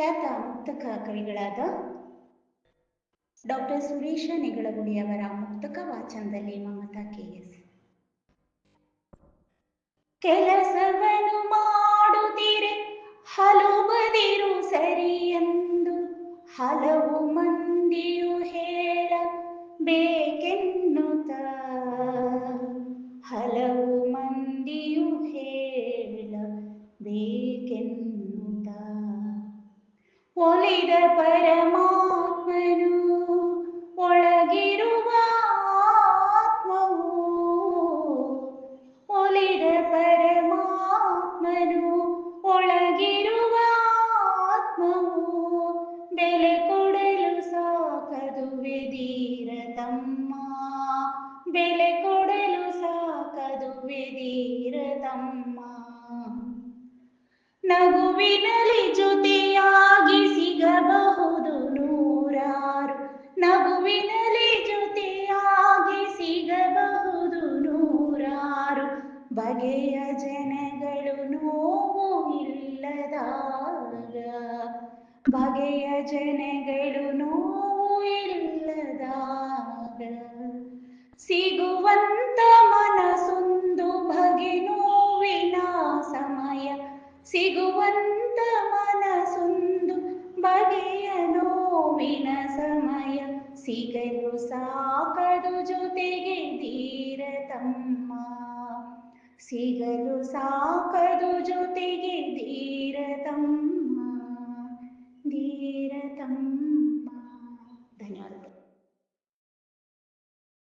ಖ್ಯಾತ ಮುಕ್ತಕ ಕವಿಗಳಾದ doctor Suresh ನೆಗಳಗುಡಿಯವರ ಮುಕ್ತಕ ವಾಚನದಲ್ಲಿ Mamata KS. ಕೆಲಸವನ್ನು ಮಾಡುತ್ತೀರೆ ಹಲುಬದಿರು ಸರಿಯೆಂದು ಹಲವು ಮಂದಿಯು ಹೇಳಬೇಕೆನ್ನುತ್ತ, ಹಲವು ಮಂದಿಯು ಹೇಳಬೇಕೆನ್ನುತ್ತ, ಒಲಿದ ಪರಮಾತ್ಮನು ಒಳಗಿರುವ ಆತ್ಮವು, ಒಲಿದ ಪರಮಾತ್ಮನು ಒಳಗಿರುವ ಆತ್ಮವು ಬೆಲೆ ಕೊಡಲು ಸಾಕದುವೆ ಧೀರ ತಮ್ಮ, ಬೆಲೆ ಕೊಡಲು ಸಾಕದುವೆ ಧೀರ ತಮ್ಮ. ನಗುವಿನಲ್ಲಿ ಜೊತೆಯಾಗಿ ಸಿಗಬಹುದು ನೂರಾರು, ನಗುವಿನಲ್ಲಿ ಜೊತೆಯಾಗಿ ಸಿಗಬಹುದು ನೂರಾರು ಬಗೆಯ ಜನಗಳು ನೋವು ಇಲ್ಲದಾಗ, ಬಗೆಯ ಜನಗಳು ನೋವು ಇಲ್ಲದಾಗ. ಸಿಗುವಂತ ಮನಸೊಂದು ಬಗೆ ನೋವಿನ ಸಮಯ, ಸಿಗುವಂತ ಮನಸೊಂದು ಬಗೆಯ ನೋವಿನ ಸಮಯ, ಸಿಗಲು ಸಾಕದು ಜೊತೆಗೆ ಧೀರ ತಮ್ಮ, ಸಿಗಲು ಸಾಕದು ಜೊತೆಗೆ ಧೀರ ತಮ್ಮ, ಧೀರ ತಮ್ಮ. ಧನ್ಯವಾದ.